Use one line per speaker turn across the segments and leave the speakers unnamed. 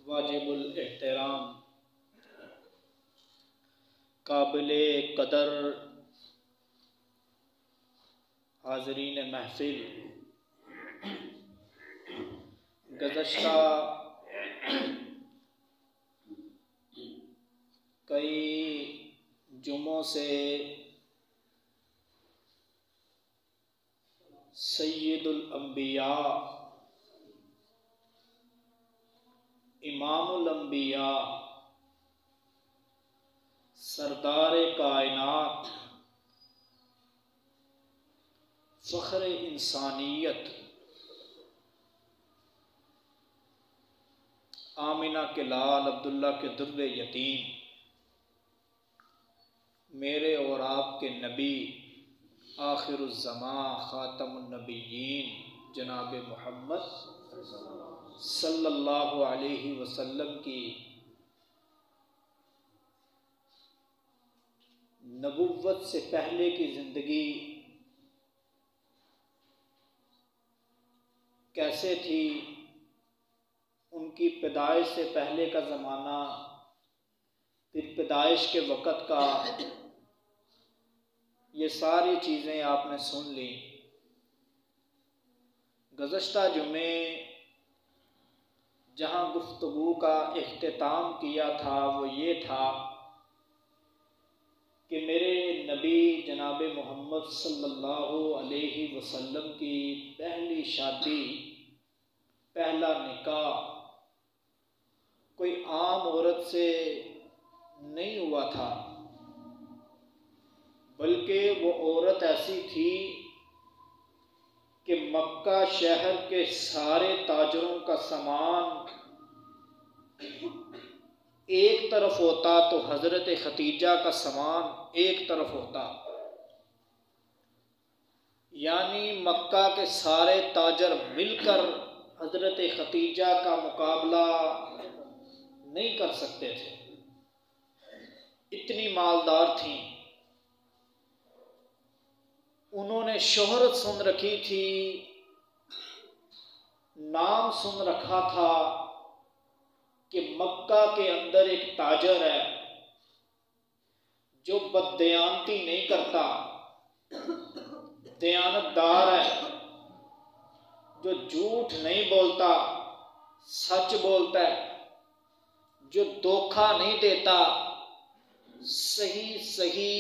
वाजिबुल एहतराम काबिले कदर हाज़रीन महफिल, गुज़श्ता कई जुमों से सय्यदुल अंबिया इमामुल अंबिया सरदारे कायनात फ़ख्र इंसानियत आमिना के लाल अब्दुल्ला के दुर्रे यतीम मेरे और आपके नबी आखिरुज़्ज़मां ख़ातमुन्नबिय्यीन जनाब मोहम्मद सल्लल्लाहु अलैहि वसल्लम की नबुव्वत से पहले की ज़िंदगी कैसे थी, उनकी पैदाइश से पहले का ज़माना, फिर पैदाइश के वक़्त का, ये सारी चीज़ें आपने सुन ली। गुज़श्ता जुमे जहाँ गुफ्तगू का इख्तिताम किया था वो ये था कि मेरे नबी जनाब मोहम्मद सल्लल्लाहु अलैहि वसल्लम की पहली शादी, पहला निकाह कोई आम औरत से नहीं हुआ था, बल्कि वो औरत ऐसी थी कि मक्का शहर के सारे ताजरों का सामान एक तरफ होता तो हज़रत खतीजा का सामान एक तरफ होता, यानी मक्का के सारे ताजर मिलकर हज़रत खतीजा का मुकाबला नहीं कर सकते थे, इतनी मालदार थीं। उन्होंने शोहरत सुन रखी थी, नाम सुन रखा था कि मक्का के अंदर एक ताजर है जो बददयानती नहीं करता, दयानतदार है, जो झूठ नहीं बोलता, सच बोलता है, जो धोखा नहीं देता, सही सही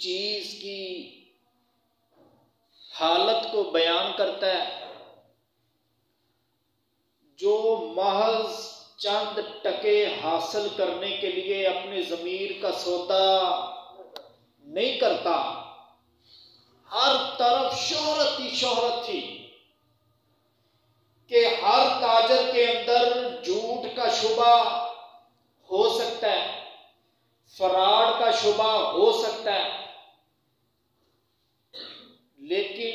चीज की हालत को बयान करता है, जो महज चंद टके हासिल करने के लिए अपने ज़मीर का सौदा नहीं करता। हर तरफ शोहरत ही शोहरत थी कि हर ताजर के अंदर झूठ का शुबा हो सकता है, फराड का शुबा हो सकता है, लेकिन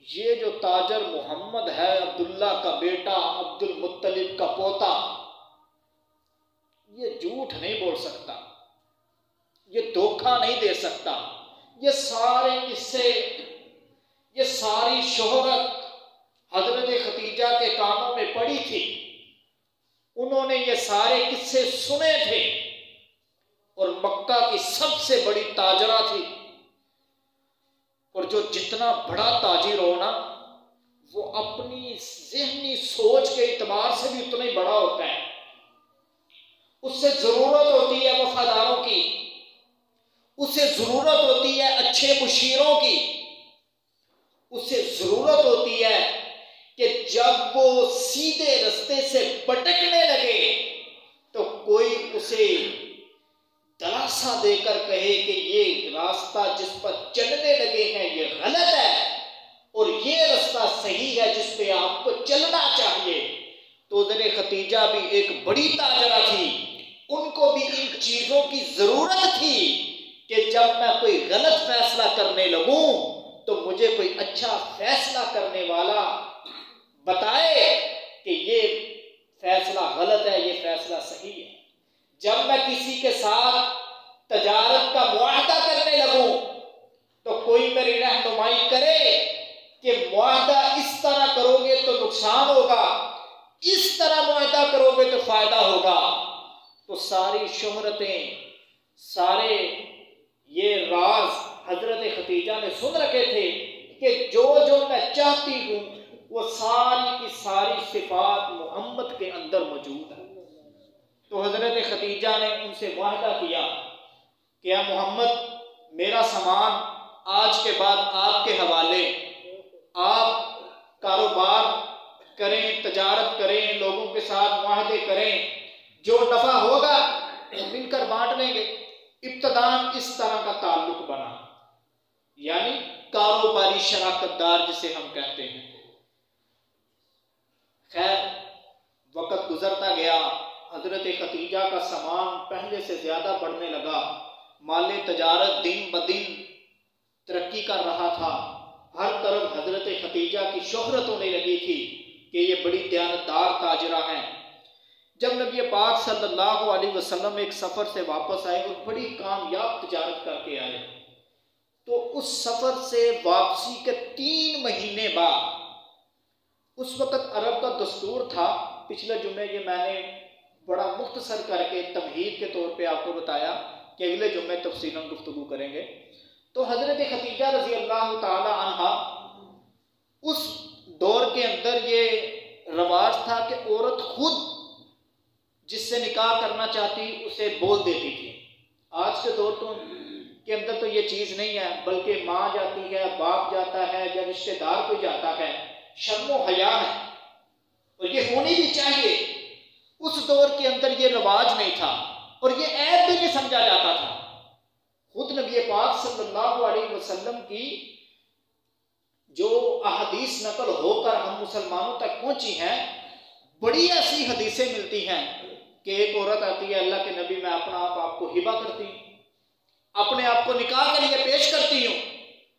ये जो ताजर मोहम्मद है, अब्दुल्ला का बेटा, अब्दुल मुत्तलिब का पोता, ये झूठ नहीं बोल सकता, ये धोखा नहीं दे सकता। ये सारे किस्से, ये सारी शोहरत हजरत खतीजा के कानों में पड़ी थी, उन्होंने ये सारे किस्से सुने थे, और मक्का की सबसे बड़ी ताजरा थी, और जो जितना बड़ा ताजिर हो ना, वो अपनी ज़हनी सोच के इतबार से भी उतना ही बड़ा होता है। उससे ज़रूरत होती है वफादारों की, उससे ज़रूरत होती है अच्छे मुशीरों की, उससे ज़रूरत होती है कि जब वो सीधे रास्ते से भटकने लगे तो कोई उसे दिलासा देकर कहे कि ये रास्ता जिस पर चलने लगे हैं ये गलत है और ये रास्ता सही है जिस पे आपको चलना चाहिए। तो ज़रे खतीजा भी एक बड़ी ताजरा थी, उनको भी इन चीजों की जरूरत थी कि जब मैं कोई गलत फैसला करने लगूं तो मुझे कोई अच्छा फैसला करने वाला बताए कि ये फैसला गलत है, ये फैसला सही है। जब मैं किसी के साथ तजारत का मुआहदा करने लगूं तो कोई मेरी रहनुमाई करे कि मुआहदा इस तरह करोगे तो नुकसान होगा, इस तरह मुआहदा करोगे तो फायदा होगा। तो सारी शोहरतें, सारे ये राज हजरत खतीजा ने सुन रखे थे कि जो जो मैं चाहती हूँ वो सारी की सारी सिफात मोहम्मद के अंदर मौजूद है। तो हजरत खतीजा ने उनसे वादा किया कि या मोहम्मद, मेरा सामान आज के बाद आपके हवाले, आप कारोबार करें, तजारत करें, लोगों के साथ वादे करें, जो नफा होगा वो मिलकर बांट लेंगे। इब्तदान इस तरह का ताल्लुक बना, यानी कारोबारी शराकतदार जिसे हम कहते हैं। खैर वक्त गुजरता गया, हजरत खतीजा का सामान पहले से ज्यादा बढ़ने लगा, माले तजारत दिन ब दिन तरक्की कर रहा था। हर तरफ हजरत खतीजा की शोहरत होने लगी थी कि ये बड़ी दयानतदार ताजरा हैं। जब नबी पाक सल्लल्लाहु अलैहि वसल्लम एक सफ़र से वापस आए और बड़ी कामयाब तजारत करके आए, तो उस सफ़र से वापसी के 3 महीने बाद, उस वक़्त अरब का दस्तूर था, पिछले जुम्मे ये मैंने बड़ा मुख्तसर करके तमहीद के तौर पे आपको बताया कि अगले जुम्मे तफसीलन गुफ्तगू करेंगे। तो हज़रत खतीजा रज़ी अल्लाह ताला अन्हा, उस दौर के अंदर ये रवाज था कि औरत खुद जिससे निकाह करना चाहती उसे बोल देती थी। आज के दौर के अंदर तो ये चीज़ नहीं है, बल्कि माँ जाती है, बाप जाता है या रिश्तेदार कोई जाता है, शर्मो हया है और ये होनी भी चाहिए। उस दौर के अंदर ये रवाज नहीं था और ये ऐब भी नहीं समझा जाता था। खुद नबी पाक सल्लल्लाहु अलैहि वसल्लम की जो अहदीस नकल होकर हम मुसलमानों तक पहुंची हैं, बड़ी ऐसी हदीसें मिलती हैं कि एक औरत आती है, अल्लाह के नबी मैं अपना आप आपको हिबा करती हूँ, अपने आप को निकाह के लिए पेश करती हूँ।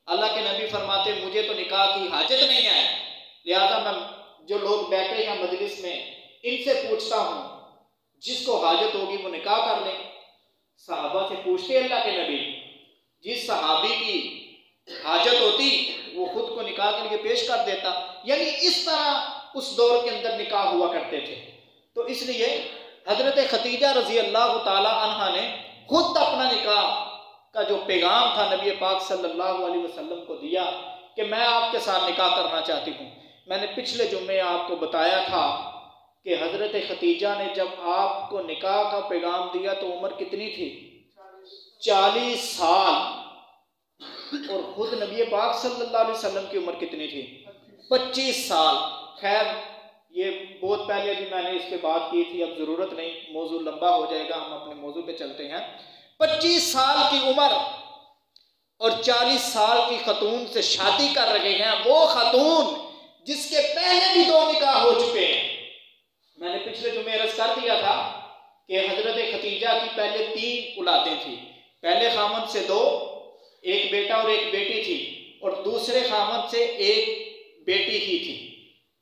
अल्लाह के नबी फरमाते मुझे तो निकाह की हाजत नहीं है, लिहाजा मैं जो लोग बैठे हैं मजलिस में इनसे पूछता हूँ, जिसको हाजत होगी वो निकाह कर ले। सहाबा से पूछते अल्लाह के नबी, जिस सहाबी की हाजत होती वो खुद को निकाह के लिए पेश कर देता। यानी इस तरह उस दौर के अंदर निकाह हुआ करते थे। तो इसलिए हजरत खतीजा रजी अल्लाह ताला अन्हा ने खुद अपना निकाह का जो पैगाम था नबी पाक सल्लल्लाहु अलैहि वसल्लम को दिया कि मैं आपके साथ निकाह करना चाहती हूँ। मैंने पिछले जुम्मे आपको बताया था कि हजरत खतीजा ने जब आपको निकाह का पैगाम दिया तो उम्र कितनी थी? 40 साल। और खुद नबी पाक सल्लल्लाहु अलैहि वसल्लम की उम्र कितनी थी? 25 साल। खैर ये बहुत पहले भी मैंने इस पे बात की थी, अब ज़रूरत नहीं, मौजू लंबा हो जाएगा, हम अपने मौजू पे चलते हैं। 25 साल की उम्र और 40 साल की खतून से शादी कर रहे हैं, वो खतून जिसके पहले भी 2 निकाह हो चुके हैं। मैंने पिछले जुम्मे अर्ज कर दिया था कि हजरत खतीजा की पहले 3 औलादें थी। पहले खामद से 2, एक बेटा और एक बेटी थी, और दूसरे खामद से एक बेटी ही थी,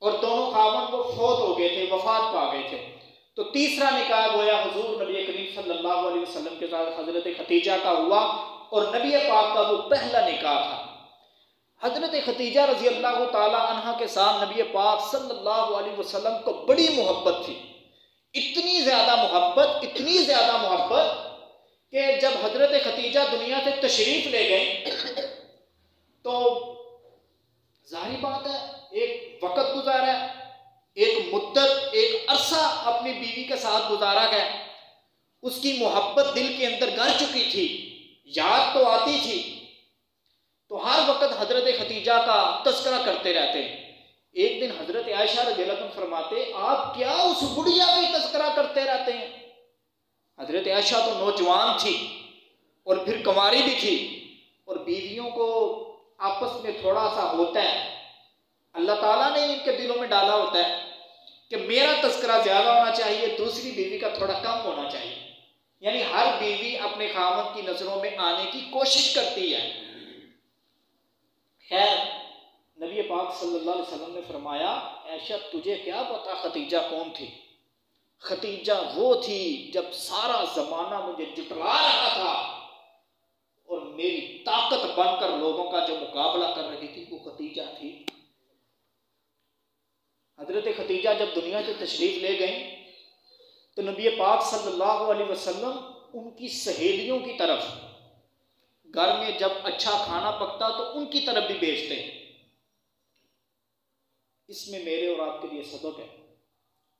और दोनों खामद वो फौत हो गए थे, वफात पा गए थे। तो तीसरा निकाह गोया हुजूर नबी करीम सल्लल्लाहु अलैहि वसल्लम के साथ हजरत खतीजा का हुआ, और नबी पाक का वो पहला निकाह था। हजरत खतीजा रजी अल्लाह ताला अन्हा के साथ नबी पाक सल्लल्लाहु अलैहि वसल्लम को बड़ी मोहब्बत थी। इतनी ज़्यादा मोहब्बत, इतनी ज़्यादा मोहब्बत कि जब हजरत खतीजा दुनिया से तशरीफ ले गई तो जाहिर बात है एक वक़्त गुजारा, एक मुद्दत, एक अरसा अपनी बीवी के साथ गुजारा गया। उसकी मोहब्बत दिल के अंदर घर चुकी थी, याद तो आती थी, तो हर वक्त हजरत खतीजा का तस्करा करते रहते। एक दिन हजरत आयशा रज़ियल्लाहु अन्हा फरमाते, आप क्या उस बुढ़िया का तस्करा करते रहते हैं? हजरत आयशा तो नौजवान थी और फिर कुंवारी भी थी, और बीवियों को आपस में थोड़ा सा होता है, अल्लाह ताला ने इनके दिलों में डाला होता है कि मेरा तस्करा ज्यादा होना चाहिए, दूसरी बीवी का थोड़ा कम होना चाहिए। यानी हर बीवी अपने खामद की नजरों में आने की कोशिश करती है। खैर नबी पाक सल्लल्लाहु अलैहि वसल्लम ने फरमाया, ऐशा तुझे क्या पता खतीजा कौन थी? खतीजा वो थी जब सारा जमाना मुझे जुटला रहा था और मेरी ताकत बनकर लोगों का जो मुकाबला कर रही थी वो खतीजा थी। हजरत खतीजा जब दुनिया से तशरीफ ले गई तो नबी पाक सल्लल्लाहु अलैहि वसल्लम उनकी सहेलियों की तरफ घर में जब अच्छा खाना पकता तो उनकी तरफ भी भेजते हैं। इसमें मेरे और आपके लिए सबक है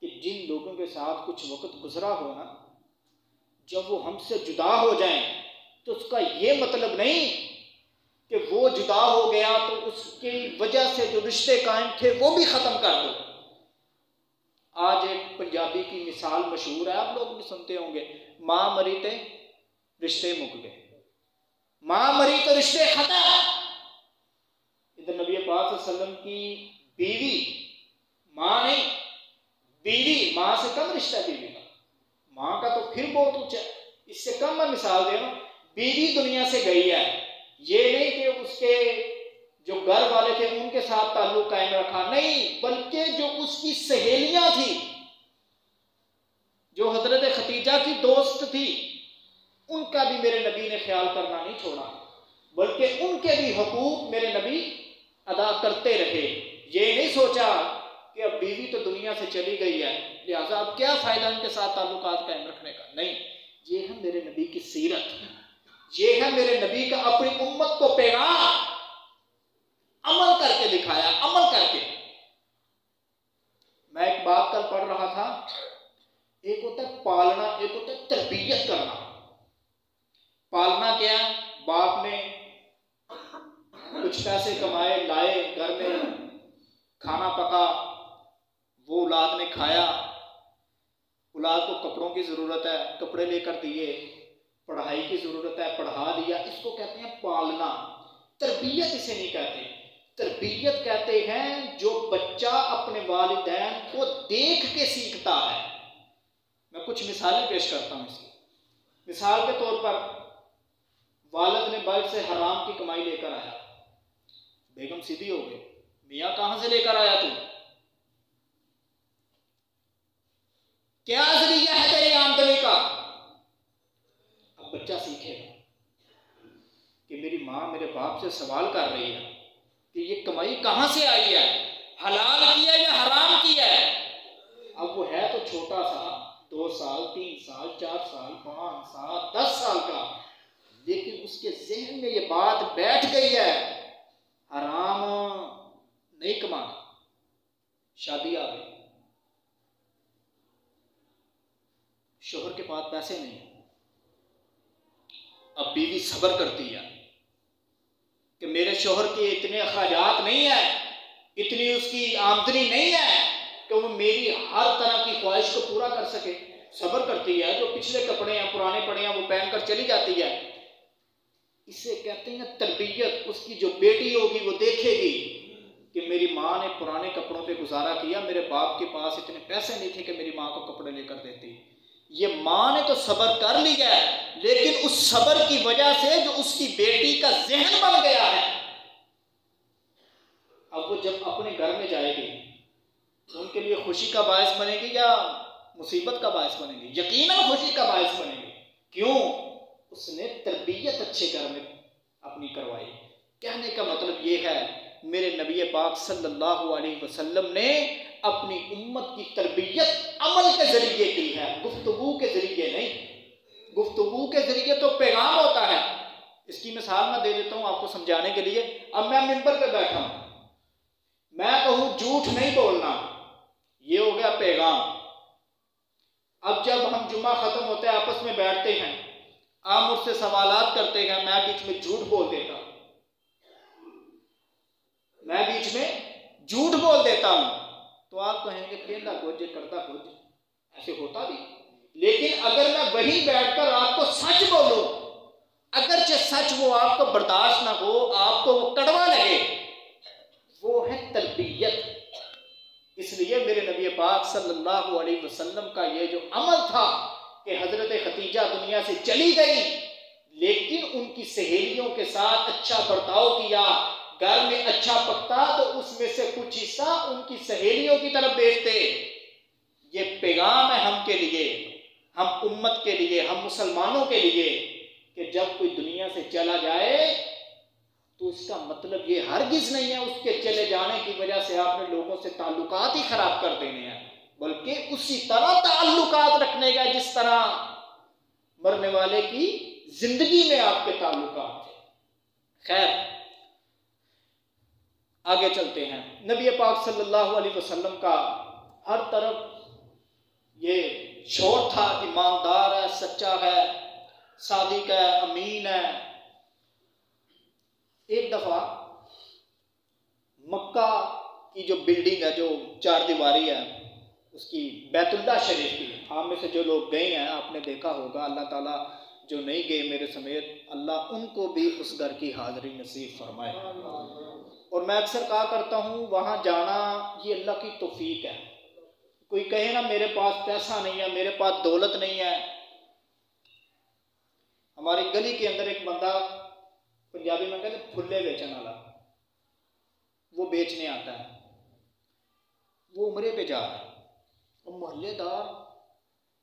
कि जिन लोगों के साथ कुछ वक्त गुजरा हो ना, जब वो हमसे जुदा हो जाएं तो उसका ये मतलब नहीं कि वो जुदा हो गया तो उसकी वजह से जो रिश्ते कायम थे वो भी ख़त्म कर दो। आज एक पंजाबी की मिसाल मशहूर है, आप लोग भी सुनते होंगे, माँ मरी तो रिश्ते मुक गए, माँ मरी तो रिश्ते खत्म। इधर नबी पाक सल्लल्लाहु अलैहि वसल्लम की बीवी, माँ नहीं बीवी, माँ से कम रिश्ता बीवी का, माँ का तो फिर बहुत ऊंचा, इससे कम मैं मिसाल दे रहा हूं। बीवी दुनिया से गई है, ये नहीं कि उसके जो घर वाले थे उनके साथ ताल्लुक कायम रखा, नहीं, बल्कि जो उसकी सहेलियां थी, जो हजरत खतीजा की दोस्त थी, उनका भी मेरे नबी ने ख्याल करना नहीं छोड़ा, बल्कि उनके भी हुकूक मेरे नबी अदा करते रहे। ये नहीं सोचा कि अब बीवी तो दुनिया से चली गई है लिहाजा अब क्या फायदा उनके साथ ताल्लुकात कायम रखने का, नहीं, ये है मेरे नबी की सीरत, ये है मेरे नबी का अपनी उम्मत को पैगाम अमल करके दिखाया, अमल करके। मैं एक बात कल पढ़ रहा था, एक होता है पालना, एक होता है तरबियत करना। पालना क्या, बाप ने कुछ पैसे कमाए लाए, घर में खाना पका, वो औलाद ने खाया, औलाद को कपड़ों की जरूरत है, कपड़े लेकर दिए, पढ़ाई की जरूरत है, पढ़ा दिया, इसको कहते हैं पालना। तरबियत इसे नहीं कहते, तरबियत कहते हैं जो बच्चा अपने वालिदैन को देख के सीखता है। मैं कुछ मिसालें पेश करता हूं इसकी। मिसाल के तौर पर वालिद ने बाइक से हराम की कमाई लेकर आया, बेगम सीधी हो गई, मियाँ कहां से लेकर आया तू, क्या जरिया है तेरी आमदनी का। अब बच्चा सीखेगा कि मेरी माँ मेरे बाप से सवाल कर रही है कि ये कमाई कहां से आई है, हलाल किया या हराम किया है। अब वो है तो छोटा सा, 2 साल 3 साल 4 साल 5 साल 10 साल का, लेकिन उसके जहन में ये बात बैठ गई है, हराम नहीं कमाना। शादी आ गई, शोहर के पास पैसे नहीं, अब बीवी सब्र करती है कि मेरे शोहर के इतने अखराजात नहीं है, इतनी उसकी आमदनी नहीं है कि वो मेरी हर तरह की ख्वाहिश को पूरा कर सके। सब्र करती है, जो पिछले कपड़े हैं पुराने पड़े हैं वो पहनकर चली जाती है। इसे कहते हैं तरबियत। उसकी जो बेटी होगी वो देखेगी कि मेरी माँ ने पुराने कपड़ों पे गुजारा किया, मेरे बाप के पास इतने पैसे नहीं थे कि मेरी माँ को कपड़े लेकर देती। ये माँ ने तो सब्र कर लिया है, लेकिन उस सब्र की वजह से जो उसकी बेटी का जहन बन गया है, अब वो जब अपने घर में जाएगी तो उनके लिए खुशी का बायस बनेगी या मुसीबत का बायस बनेगी? यकीनन खुशी का बायस बनेगी। क्यों? उसने तरबियत अच्छे घर में अपनी करवाई। कहने का मतलब ये है, मेरे नबी पाक सल्लल्लाहु अलैहि वसल्लम ने अपनी उम्मत की तरबियत अमल के जरिए की है, गुफ्तगू के जरिए नहीं। गुफ्तगू के जरिए तो पैगाम होता है। इसकी मिसाल मैं दे देता हूं आपको समझाने के लिए। अब मैं मिंबर पे बैठा हूं, मैं कहूं झूठ नहीं बोलना, ये हो गया पैगाम। अब जब हम जुम्मा खत्म होता है आपस में बैठते हैं, आप मुझसे सवालात करते हैं, मैं बीच में झूठ बोल देता हूं, मैं बीच में झूठ बोल देता हूं, तो आप कहेंगे पेंदा खोजे करता खोजे, ऐसे होता भी। लेकिन अगर मैं वहीं बैठकर आपको सच बोलूं, अगरचे सच वो आपको बर्दाश्त ना हो, आपको वो कड़वा लगे, वो है तरबियत। इसलिए मेरे नबी पाक सल्लल्लाहु अलैहि वसल्लम का ये जो अमल था कि हजरत खतीजा दुनिया से चली गई, लेकिन उनकी सहेलियों के साथ अच्छा बर्ताव किया, घर में अच्छा पकता तो उसमें से कुछ हिस्सा उनकी सहेलियों की तरफ भेजते। ये पैगाम है हम के लिए, हम उम्मत के लिए, हम मुसलमानों के लिए, कि जब कोई दुनिया से चला जाए तो इसका मतलब ये हरगिज नहीं है उसके चले जाने की वजह से आपने लोगों से ताल्लुकात ही खराब कर देने हैं। बल्कि उसी तरह ताल्लुकात रखने का जिस तरह मरने वाले की जिंदगी में आपके ताल्लुकात थे। खैर, आगे चलते हैं। नबी पाक सल्लल्लाहु अलैहि वसल्लम का हर तरफ ये शोर था, ईमानदार है, सच्चा है, सादिक है, अमीन है। एक दफा मक्का की जो बिल्डिंग है, जो 4 दीवारी है, उसकी बैतुल्लाह शरीफ की, आप में से जो लोग गए हैं आपने देखा होगा, अल्लाह ताला जो नहीं गए मेरे समेत, अल्लाह उनको भी उस घर की हाज़िरी नसीब फरमाए। और मैं अक्सर कहा करता हूँ, वहाँ जाना ये अल्लाह की तौफीक है। कोई कहे ना मेरे पास पैसा नहीं है, मेरे पास दौलत नहीं है। हमारी गली के अंदर एक बंदा, पंजाबी में कहते फुल्ले बेचने वाला, वो बेचने आता है, वो उम्रे पे जा रहा है और मोहल्लेदार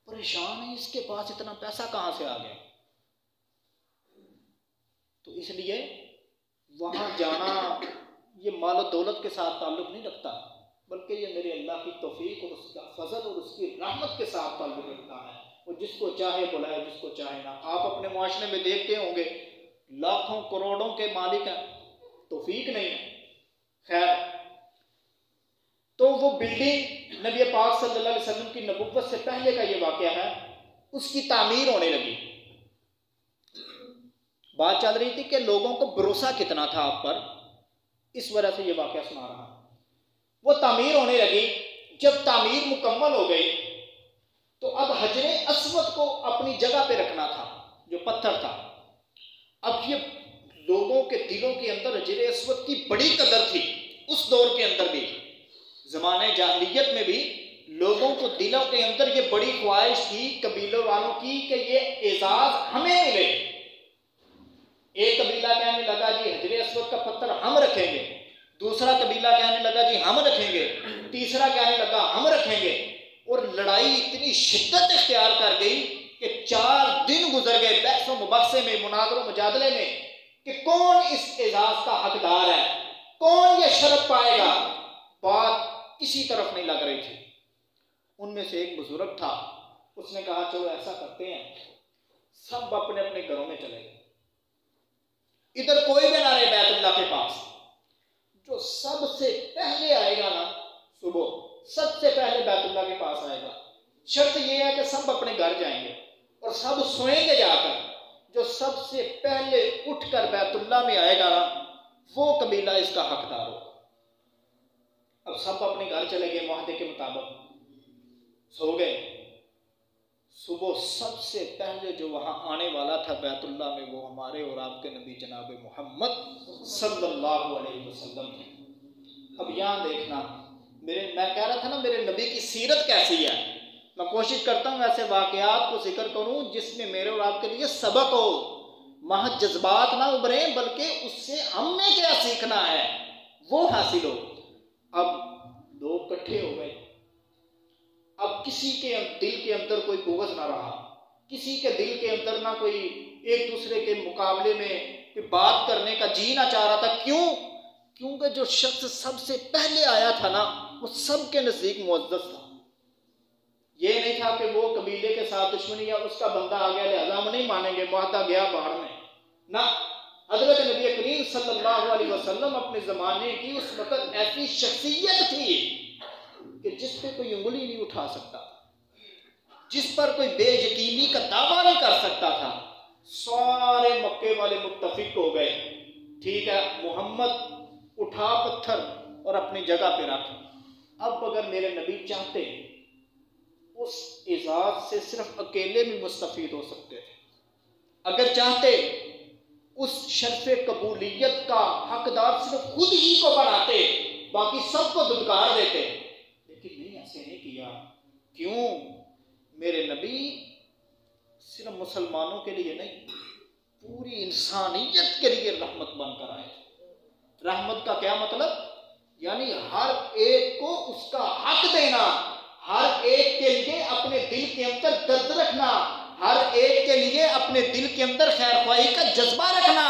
परेशान है, इसके पास इतना पैसा कहाँ से आ गया। तो इसलिए वहाँ जाना ये माल और दौलत के साथ ताल्लुक़ नहीं रखता, बल्कि ये मेरे अल्लाह की तौफीक और उसका फजल और उसकी रहमत के साथ ताल्लुक़ रखता है। वो जिसको चाहे बुलाए, जिसको चाहे ना। आप अपने मुआशरे में देखते होंगे लाखों करोड़ों के मालिक हैं, तौफीक नहीं है। खैर, तो वो बिल्डिंग नबी पाक सल्लल्लाहु अलैहि वसल्लम की नबुव्वत से पहले का ये वाक़या है, उसकी तामीर होने लगी। बात चल रही थी कि लोगों को भरोसा कितना था आप पर, इस वजह से ये वाक़या सुना रहा। वो तामीर होने लगी। जब तामीर मुकम्मल हो गई तो अब हजरे अस्वद को अपनी जगह पे रखना था, जो पत्थर था। अब ये लोगों के दिलों के अंदर हजरे अस्वद की बड़ी कदर थी। उस दौर के अंदर भी, ज़माने जाहिलियत में भी लोगों को दिलों के अंदर ये बड़ी ख्वाहिश थी कबीलों वालों की कि ये एजाज हमें मिले। एक कबीला कहने लगा जी हजरे अस्वद का पत्थर हम रखेंगे, दूसरा कबीला कहने लगा जी हम रखेंगे, तीसरा कहने लगा हम रखेंगे। और लड़ाई इतनी शिद्दत इख्तियार कर गई कि 4 दिन गुजर गए बहसों मुबहसे में, मुनाज़रों मुजादले में, कि कौन इस एजाज का हकदार है, कौन ये शर्फ पाएगा। बात किसी तरफ नहीं लग रही थी। उनमें से एक बुजुर्ग था, उसने कहा चलो ऐसा करते हैं, सब अपने अपने घरों में चले गए, इधर कोई भी ना रहे बैतुल्लाह के पास। जो सबसे पहले आएगा ना, सुबह सबसे पहले बैतुल्लाह के पास आएगा। शर्त यह है कि सब अपने घर जाएंगे और सब सोएंगे जाकर। जो सबसे पहले उठकर बैतुल्लाह में आएगा ना, वो कबीला इसका हकदार होगा। अब सब अपने घर चले गए, मुआहदे के मुताबिक सो गए। सुबह सबसे पहले जो वहां आने वाला था बैतुल्लाह में, वो हमारे और आपके नबी जनाब मोहम्मद सल्लल्लाहु अलैहि वसल्लम थे। अब यहाँ देखना, मैं कह रहा था ना मेरे नबी की सीरत कैसी है। मैं कोशिश करता हूँ ऐसे वाकयात को जिक्र करूँ जिसमें मेरे और आपके लिए सबक हो, महज जज्बात ना उभरे, बल्कि उससे हमने क्या सीखना है वो हासिल हो। अब लोग इकट्ठे हो गए। अब किसी के दिल के अंदर कोई बुग़्ज़ ना रहा, किसी के दिल के अंदर ना कोई एक दूसरे के मुकाबले में बात करने का जी ना चाह रहा था। क्यों? क्योंकि जो शख्स सबसे पहले आया था ना, वो सबके नज़दीक मुअज़्ज़ज़ था। ये नहीं था कि वो कबीले के साथ दुश्मनी या उसका बंदा आ गया लिहाजा हम नहीं मानेंगे, मुआहदा गया बाहर में ना। हज़रत नबी करीम सल्लल्लाहु अलैहि वसल्लम अपने ज़माने की उस वक़्त ऐसी शख्सियत थी कि जिस पे कोई उंगली नहीं उठा सकता, जिस पर कोई बेयकीनी का दावा नहीं कर सकता था। सारे मक्के वाले मुत्तफिक हो गए, ठीक है मोहम्मद उठा पत्थर और अपनी जगह पे रख। अब अगर मेरे नबी चाहते उस एजाज से सिर्फ अकेले भी मुस्तफीद हो सकते थे, अगर चाहते उस शर्फ़े कबूलियत का हकदार सिर्फ खुद ही को बनाते, बाकी सबको दुदकार देते, लेकिन नहीं, ऐसे नहीं किया। क्यों? मेरे नबी सिर्फ मुसलमानों के लिए नहीं, पूरी इंसानियत के लिए रहमत बनकर आए। रहमत का क्या मतलब? यानी हर एक को उसका हक देना, हर एक के लिए अपने दिल के अंदर दर्द रखना, हर एक के लिए अपने दिल के अंदर खैरख्वाही का जज्बा रखना।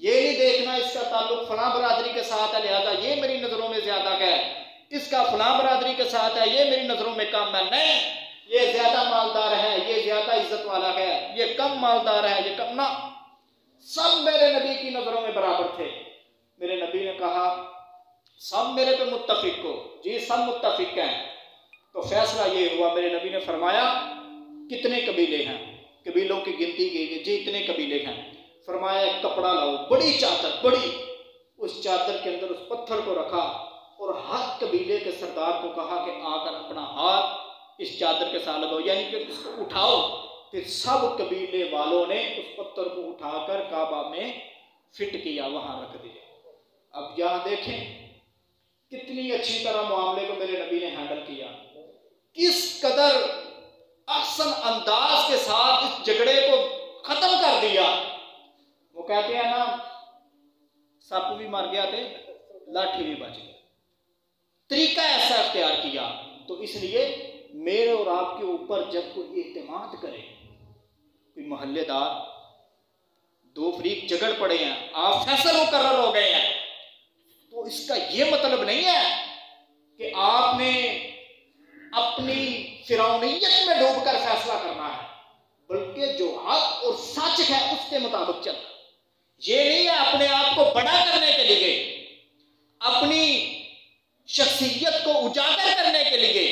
ये नहीं देखना इसका ताल्लुक फलां बरादरी के साथ है लिहाजा ये मेरी नजरों में ज्यादा है। इसका फलां बरादरी के साथ है, ये मेरी नजरों में कम है, नहीं ये ज्यादा मालदार है, ये ज्यादा इज्जत वाला है, ये कम मालदार है, ये कम ना। सब मेरे नबी की नजरों में बराबर थे। मेरे नबी ने कहा सब मेरे पे मुत्तफिक हो, जी सब मुत्तफिक हैं। तो फैसला ये हुआ, मेरे नबी ने फरमाया कितने कबीले हैं, कबीलों की गिनती की गई, जी इतने कबीले हैं। फरमाया एक कपड़ा लाओ, बड़ी चादर, बड़ी, उस चादर के अंदर उस पत्थर को रखा और हर कबीले के सरदार को कहा कि आकर अपना हाथ इस चादर के साथ लगाओ, यानी कि उसको उठाओ। फिर सब कबीले वालों ने उस पत्थर को उठाकर काबा में फिट किया, वहां रख दिया। अब यहां देखें कितनी अच्छी तरह मामले को मेरे नबी ने हैंडल किया, किस कदर अहसन अंदाज के साथ इस झगड़े को खत्म कर दिया। वो कहते हैं ना, सप भी मर गया थे, लाठी भी बच गई। तरीका ऐसा अख्तियार किया। तो इसलिए मेरे और आपके ऊपर जब कोई एतमाद करे, कोई मोहल्लेदार, दो फरीक झगड़ पड़े हैं, आप फैसला मुकर्रर हो गए हैं, तो इसका यह मतलब नहीं है कि आपने अपनी फिरौनियत में डूबकर फैसला करना है, बल्कि जो हक और सच है उसके मुताबिक चलना। ये नहीं है अपने आप को बड़ा करने के लिए, अपनी शख्सियत को उजागर करने के लिए,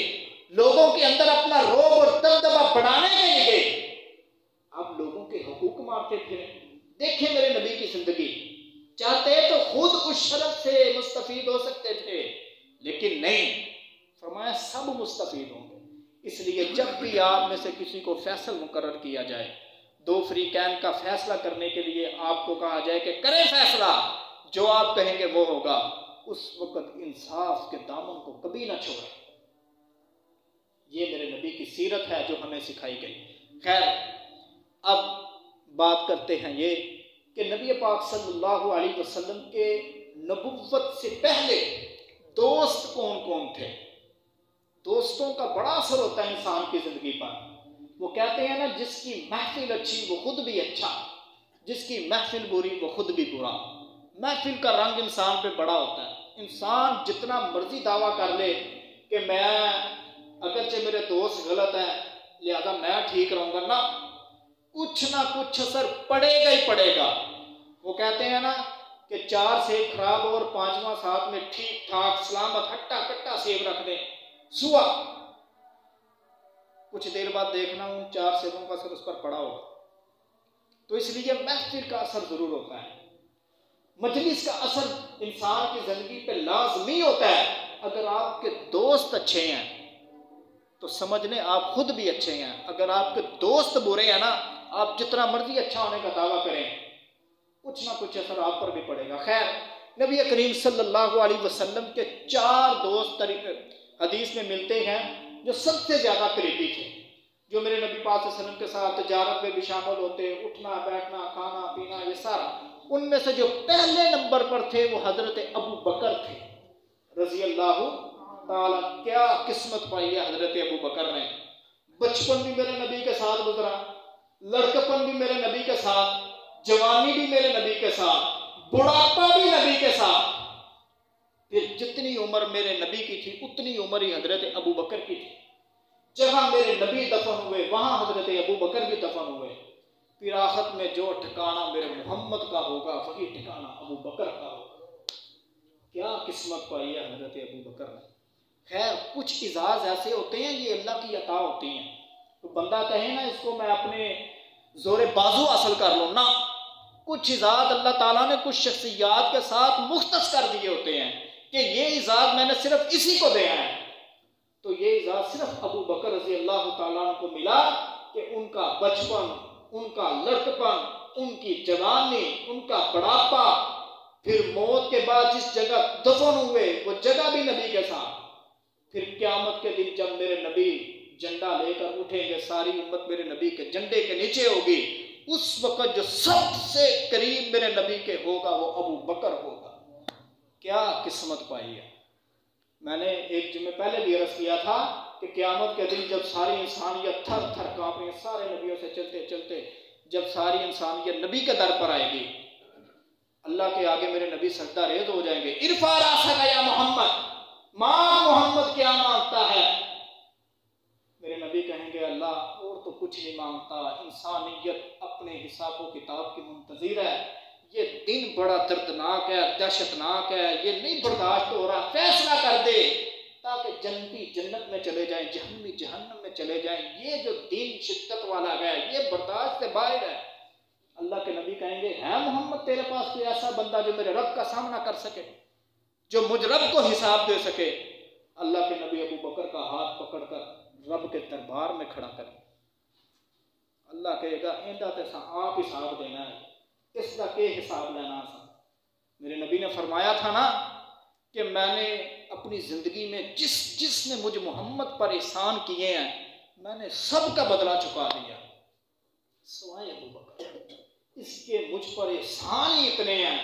लोगों के अंदर अपना रोब और दबदबा बढ़ाने के लिए आप लोगों के हुकूक मारते फिरे। देखिए मेरे नबी की जिंदगी, चाहते तो खुद उस शरफ से मुस्तफीद हो सकते थे, लेकिन नहीं, फरमाया सब मुस्तफीद होंगे। इसलिए जब भी आप में से किसी को फैसला मुकर्रर किया जाए, दो फरीकैन का फैसला करने के लिए आपको कहा जाए कि करें फैसला, जो आप कहेंगे वो होगा, उस वक्त इंसाफ के दामन को कभी ना छोड़ें। ये मेरे नबी की सीरत है जो हमें सिखाई गई। खैर, अब बात करते हैं ये कि नबी पाक सल्लल्लाहु अलैहि वसल्लम के नबुव्वत से पहले दोस्त कौन कौन थे। दोस्तों का बड़ा असर होता है इंसान की जिंदगी पर। वो कहते हैं ना, जिसकी महफिल अच्छी वो खुद भी अच्छा, जिसकी महफिल बुरी वो खुद भी बुरा। महफिल का रंग इंसान पे बड़ा होता है। इंसान जितना मर्जी दावा कर ले कि मैं, अगरचे मेरे दोस्त गलत हैं लिहाजा मैं ठीक रहूंगा, ना कुछ असर पड़ेगा ही पड़ेगा। वो कहते हैं ना कि 4 सेब खराब हो और 5वां साथ में ठीक ठाक सलामत हट्टा कट्टा सेब रख दें, सुआ, कुछ देर बाद देखना उन 4 सेबों का असर उस पर पड़ा होगा। तो इसलिए महफिल का असर जरूर होता है, मजलिस का असर इंसान की जिंदगी पे लाजमी होता है। अगर आपके दोस्त अच्छे हैं तो समझ लें आप खुद भी अच्छे हैं। अगर आपके दोस्त बुरे हैं ना, आप जितना मर्जी अच्छा होने का दावा करें, कुछ ना कुछ असर आप पर भी पड़ेगा। खैर, नबी करीम सल्लल्लाहु अलैहि वसल्लम के 4 दोस्त हदीस में मिलते हैं जो सबसे ज्यादा करीबी थे, जो मेरे नबी पाक सल्लल्लाहु अलैहि वसल्लम के साथ तिजारत में भी शामिल होते, उठना बैठना खाना पीना ये सारा। उनमें से जो पहले नंबर पर थे वो हजरत अबू बकर थे रजी अल्लाह ताला। क्या किस्मत पाई है हजरत अबू बकर ने। बचपन भी मेरे नबी के साथ गुजरा, लड़कपन भी मेरे नबी के साथ, जवानी भी मेरे नबी के साथ, बुढ़ापा भी नबी के साथ। फिर जितनी उम्र मेरे नबी की थी उतनी उम्र ही हजरत अबू बकर की थी। जहां मेरे नबी दफन हुए वहां हजरत अबू बकर भी दफन हुए। फिर आखिरत में जो ठिकाना मेरे मोहम्मद का होगा वही ठिकाना अबू बकर का होगा। क्या किस्मत पाई है हजरत अबू बकर ने। खैर, कुछ इजाज ऐसे होते हैं, ये अल्लाह की अता होती हैं। तो बंदा कहे ना इसको मैं अपने जोरे बाजू हासिल कर लूँ, ना, कुछ इजाद अल्लाह ताला ने कुछ शख्सियात के साथ मुख्तस कर दिए होते हैं कि ये इजाद मैंने सिर्फ इसी को दिया है। तो ये इजाद सिर्फ अबू बकर रजी अल्लाह ताला को मिला कि उनका बचपन, उनका लड़कपन, उनकी जवानी, उनका बुढ़ापा, फिर मौत के बाद जिस जगह दफन हुए वो जगह भी नबी के साथ। फिर क़यामत के दिन जब मेरे नबी झंडा लेकर उठेंगे, सारी उम्मत मेरे नबी के झंडे के नीचे होगी, उस वक्त जो सबसे करीब मेरे नबी के होगा वो अबू बकर होगा। क्या किस्मत पाई है। मैंने एक जुम्मे पहले भी अर्ज किया था कि क़यामत के दिन जब सारी इंसानियत थर थर कांप रही है, सारे नबियों से चलते चलते जब सारी इंसानियत नबी के दर पर आएगी, अल्लाह के आगे मेरे नबी सजदा रेज़ हो जाएंगे। इरफा रासका या मोहम्मद, मां मोहम्मद क्या मांगता है? मेरे नबी कहेंगे अल्लाह और तो कुछ नहीं मांगता, इंसानियत अपने हिसाबों किताब की मुंतजिर है। ये दिन बड़ा दर्दनाक है, दहशतनाक है, ये नहीं बर्दाश्त हो रहा, फैसला कर दे ताकि जन्नती जन्नत में चले जाएं, जहन्नमी जहन्नम में चले जाएं। ये जो दिन शिद्दत वाला है ये बर्दाश्त से बाहर है। अल्लाह के नबी कहेंगे है मोहम्मद तेरे पास कोई ऐसा बंदा जो मेरे रब का सामना कर सके, जो मुझ रब को हिसाब दे सके? अल्लाह के नबी अबू बकर का हाथ पकड़कर रब के दरबार में खड़ा कर, अल्लाह कहेगा इंदा ते आप हिसाब देना है, इसका के हिसाब लेना सा। मेरे नबी ने फरमाया था ना कि मैंने अपनी जिंदगी में जिसने मुझ मोहम्मद पर एहसान किए हैं मैंने सबका बदला चुका दिया, सिवाय अबू बकर। इसके मुझ पर एहसान ही इतने हैं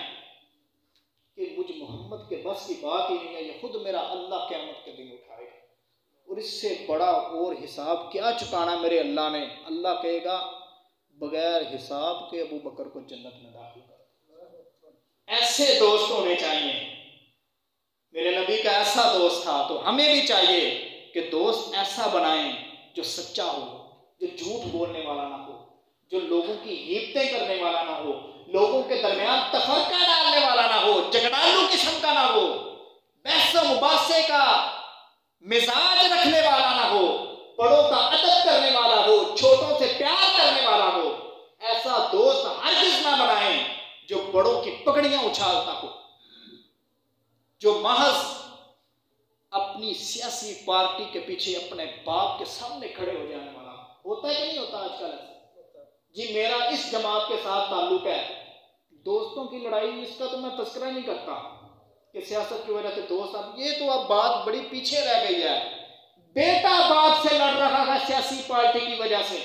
कि मुझ मोहम्मद के बस की बात ही नहीं है, ये खुद मेरा अल्लाह क़यामत के दिन उठाएगा, और इससे बड़ा और हिसाब क्या चुकाना मेरे अल्लाह ने? अल्लाह कहेगा बगैर हिसाब के अबू बकर को जन्नत में दाखिल कर। ऐसे दोस्त होने चाहिए। मेरे नबी का ऐसा दोस्त था, तो हमें भी चाहिए कि दोस्त ऐसा बनाएं जो सच्चा हो, जो झूठ बोलने वाला ना हो, जो लोगों की हिब्बतें करने वाला ना हो, लोगों के दरमियान तफरका डालने वाला ना हो, झगड़ालू किस्म का ना हो, बहस मुबासे का मिजाज रखने वाला ना हो, बड़ों का अदब करने वाला हो, छोटों से प्यार करने वाला हो। ऐसा दोस्त हरगिज़ ना बनाएं जो बड़ों की पगड़ियां उछालता हो, जो महज अपनी सियासी पार्टी के पीछे अपने बाप के सामने खड़े हो जाने वाला। होता है कि नहीं होता आजकल? जी मेरा इस जमात के साथ ताल्लुक है, दोस्तों की लड़ाई, इसका तो मैं तस्करा नहीं करता कि सियासत की वजह से दोस्त, अब ये तो अब बात बड़ी पीछे रह गई है। बेटा बाप से लड़ रहा है सियासी पार्टी की वजह से,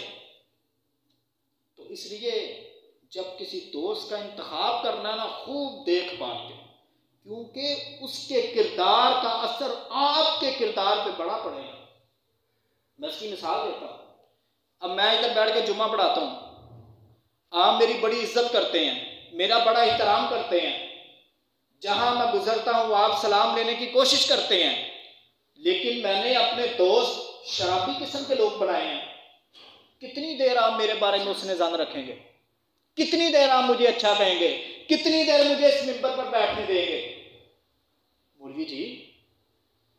तो इसलिए जब किसी दोस्त का इंतखाब करना ना खूब देखभाल के, क्योंकि उसके किरदार का असर आपके किरदार पे बड़ा पड़ेगा। मैं इसकी मिसाल देता हूं। अब मैं इधर बैठ के जुम्मा पढ़ाता हूं, आप मेरी बड़ी इज्जत करते हैं, मेरा बड़ा एहतराम करते हैं, जहां मैं गुजरता हूं आप सलाम लेने की कोशिश करते हैं, लेकिन मैंने अपने दोस्त शराबी किस्म के लोग बनाए हैं। कितनी देर आप मेरे बारे में उसने जान रखेंगे? कितनी देर आप मुझे अच्छा कहेंगे? कितनी देर मुझे इस मिंबर पर बैठने देंगे? मौलवी जी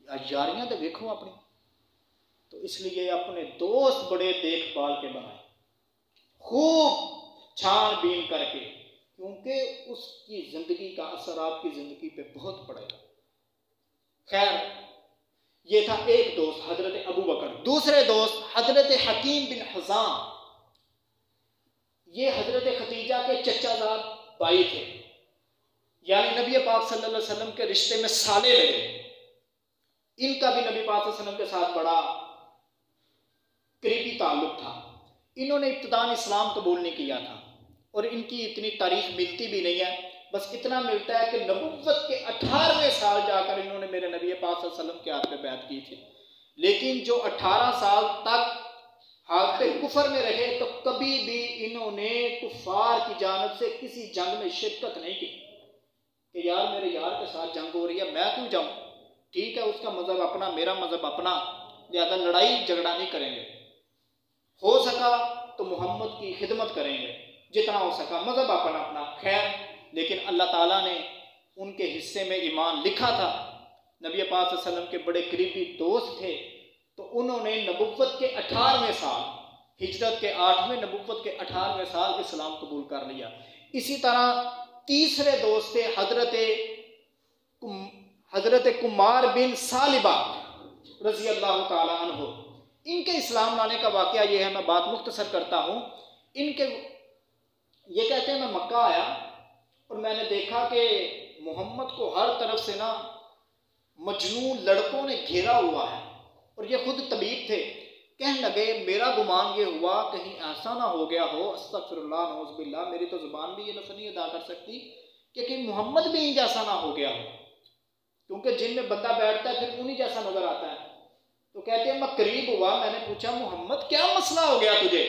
यारियां तो देखो अपनी। तो इसलिए अपने दोस्त बड़े देखभाल के बनाए, खूब छानबीन करके, क्योंकि उसकी जिंदगी का असर आपकी जिंदगी पे बहुत पड़ेगा। खैर, ये था एक दोस्त हजरत अबू बकर। दूसरे दोस्त हजरत हकीम बिन हिज़ाम, ये हजरत खदीजा के चचाजाद भाई थे, यानी नबी पाक सल्लल्लाहु अलैहि वसल्लम के रिश्ते में साले लगे। इनका भी नबी पाक सल्लल्लाहु अलैहि वसल्लम के साथ बड़ा करीबी ताल्लुक था। इन्होंने इब्तिदान इस्लाम कबूल नहीं किया था, और इनकी इतनी तारीख मिलती भी नहीं है। बस इतना मिलता है कि नबुव्वत के 18वें साल जाकर इन्होंने मेरे नबी पाक सल्लल्लाहु अलैहि वसल्लम के हाथ पे बैत की थी। लेकिन जो 18 साल तक हालत कुफर में रहे, तो कभी भी इन्होंने कुफार की जानब से किसी जंग में शिरकत नहीं की कि यार मेरे यार के साथ जंग हो रही है, मैं क्यों जाऊं? ठीक है, उसका मजहब अपना, मेरा मजहब अपना, ज्यादा लड़ाई झगड़ा नहीं करेंगे। हो सका तो मोहम्मद की खिदमत करेंगे, जितना हो सका, मजहब अपना अपना। खैर, लेकिन अल्लाह ताला ने उनके हिस्से में ईमान लिखा था। नबी पाक सल्लल्लाहु अलैहि वसल्लम के बड़े करीबी दोस्त थे, तो उन्होंने नबुव्वत के 18वें साल, हिजरत के 8वें, नबुव्वत के 18वें साल इस्लाम कबूल कर लिया। इसी तरह तीसरे दोस्त थे हजरत कुमार बिन सालिबा रजी अल्लाह ताला अन्हु। इनके इस्लाम लाने का वाकया ये है, मैं बात मुख्तसर करता हूँ। इनके ये कहते हैं मैं मक्का आया और मैंने देखा कि मोहम्मद को हर तरफ से ना मजनून लड़कों ने घेरा हुआ है, और ये खुद तबीब थे। कहने लगे मेरा गुमान ये हुआ कहीं ऐसा ना हो गया हो, अस्तगफिरुल्लाह नऊज़ुबिल्लाह, मेरी तो जुबान भी ये लफ्ज़ नहीं अदा कर सकती, कि कहीं मोहम्मद भी इन जैसा ना हो गया हो, क्योंकि जिन में बंदा बैठता है फिर उन्हीं जैसा नजर आता है। तो कहते हैं मैं करीब हुआ, मैंने पूछा मोहम्मद क्या मसला हो गया तुझे,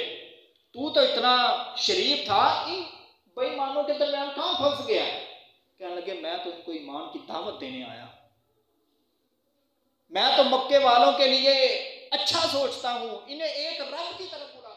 तू तो इतना शरीफ था, इन बेईमानों के दरमियान कहाँ फंस गया? कहने लगे मैं तो इनको ईमान की दावत देने आया। मैं तो मक्के वालों के लिए अच्छा सोचता हूं, इन्हें एक रब की तरफ बुला